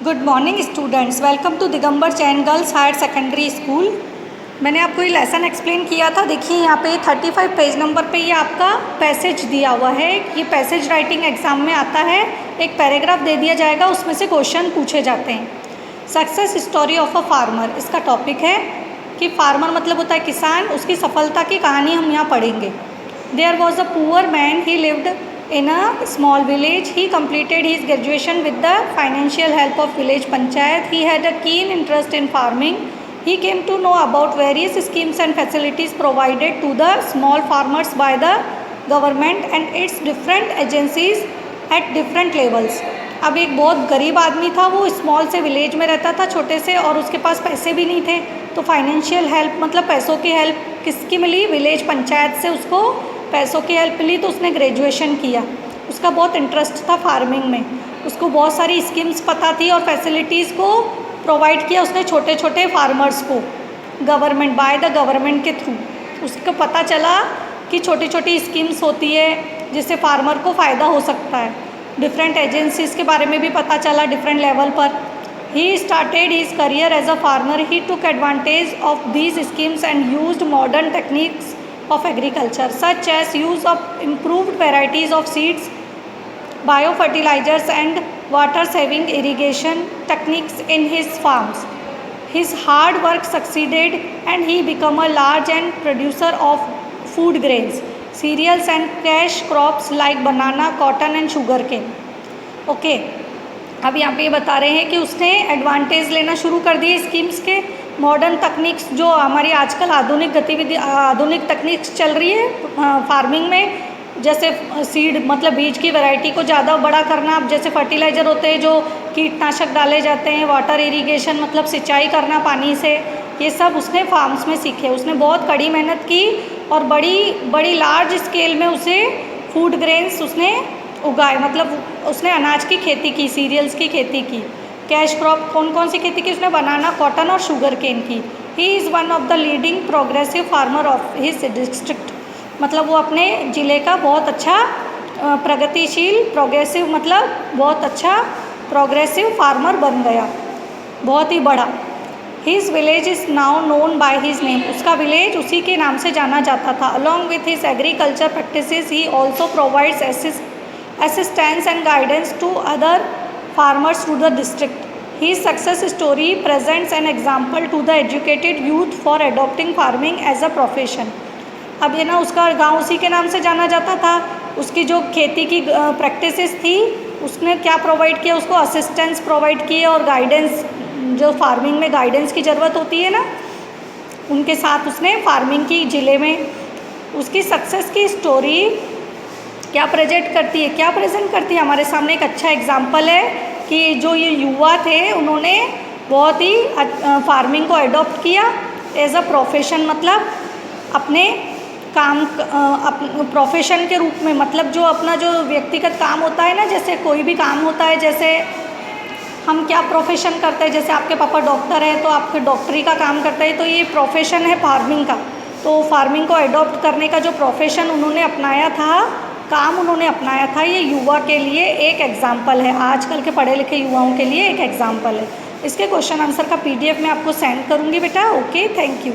Good morning students, welcome to Digambar Jain girls higher secondary school. मैंने आपको ये लेसन एक्सप्लेन किया था। देखिए यहाँ पे 35 पेज नंबर पे ये आपका पैसेज दिया हुआ है। ये पैसेज राइटिंग एग्जाम में आता है। एक पैराग्राफ दे दिया जाएगा, उसमें से क्वेश्चन पूछे जाते हैं। Success story of a farmer इसका टॉपिक है कि फार्मर मतलब होता है किसान, उसकी सफलता की कहानी हम यहाँ पढ़ेंगे। There was a poor man, he lived in a small village. He completed his graduation with the financial help of village panchayat. He had a keen interest in farming. He came to know about various schemes and facilities provided to the small farmers by the government and its different agencies at different levels. अब एक बहुत गरीब आदमी था, वो small से village में रहता था, छोटे से, और उसके पास पैसे भी नहीं थे। तो फाइनेंशियल हेल्प मतलब पैसों की हेल्प किसकी मिली? विलेज पंचायत से उसको पैसों की हेल्प मिली। तो उसने ग्रेजुएशन किया। उसका बहुत इंटरेस्ट था फार्मिंग में। उसको बहुत सारी स्कीम्स पता थी और फैसिलिटीज़ को प्रोवाइड किया उसने छोटे छोटे फार्मर्स को, गवर्नमेंट बाय द गवर्नमेंट के थ्रू। उसको पता चला कि छोटी छोटी स्कीम्स होती है जिससे फार्मर को फ़ायदा हो सकता है। डिफरेंट एजेंसीज़ के बारे में भी पता चला डिफरेंट लेवल पर। He started his career as a farmer. He took advantage of these schemes and used modern techniques of agriculture such as use of improved varieties of seeds, biofertilizers and water saving irrigation techniques in his farms. His hard work succeeded and he became a large and producer of food grains, cereals and cash crops like banana, cotton and sugarcane. Okay, अब यहाँ पे ये बता रहे हैं कि उसने advantage लेना शुरू कर दिए स्कीम्स के। मॉडर्न तकनीक्स जो हमारी आजकल आधुनिक गतिविधि आधुनिक तकनीक्स चल रही है फार्मिंग में, जैसे सीड मतलब बीज की वैरायटी को ज़्यादा बड़ा करना, अब जैसे फर्टिलाइज़र होते हैं जो कीटनाशक डाले जाते हैं, वाटर इरिगेशन मतलब सिंचाई करना पानी से, ये सब उसने फार्म्स में सीखे। उसने बहुत कड़ी मेहनत की और बड़ी लार्ज स्केल में उसे फूड ग्रेन्स उसने उगाए, मतलब उसने अनाज की खेती की, सीरियल्स की खेती की। कैश क्रॉप कौन कौन सी खेती की? उसने बनाना, कॉटन और शुगर केन की। He is one of the leading progressive farmer of his district, मतलब वो अपने ज़िले का बहुत अच्छा प्रगतिशील, प्रोग्रेसिव मतलब बहुत अच्छा प्रोग्रेसिव फार्मर बन गया, बहुत ही बड़ा। His village is now known by his name, उसका विलेज उसी के नाम से जाना जाता था। Along with his agriculture practices he also provides assistance and guidance to other farmers to the district. His success story presents an example to the educated youth for adopting farming as a profession. अब ये ना उसका गांव उसी के नाम से जाना जाता था। उसकी जो खेती की प्रैक्टिसेस थी उसने क्या प्रोवाइड किया? उसको असिस्टेंस प्रोवाइड किए और गाइडेंस, जो फार्मिंग में गाइडेंस की ज़रूरत होती है ना, उनके साथ उसने फार्मिंग की ज़िले में। उसकी सक्सेस की स्टोरी क्या प्रेजेंट करती है? हमारे सामने एक अच्छा एग्जाम्पल है कि जो ये युवा थे उन्होंने बहुत ही फार्मिंग को अडॉप्ट किया एज अ प्रोफेशन, मतलब अपने काम प्रोफेशन के रूप में, मतलब जो अपना जो व्यक्तिगत काम होता है ना, जैसे कोई भी काम होता है, जैसे हम क्या प्रोफेशन करते हैं, जैसे आपके पापा डॉक्टर है तो आपके डॉक्टरी का काम करते हैं, तो ये प्रोफेशन है फार्मिंग का। तो फार्मिंग को अडॉप्ट करने का जो प्रोफेशन उन्होंने अपनाया था, काम उन्होंने अपनाया था, ये युवा के लिए एक एग्जाम्पल है, आजकल के पढ़े लिखे युवाओं के लिए एक एग्जाम्पल है। इसके क्वेश्चन आंसर का PDF मैं आपको सेंड करूँगी बेटा। Okay, thank you.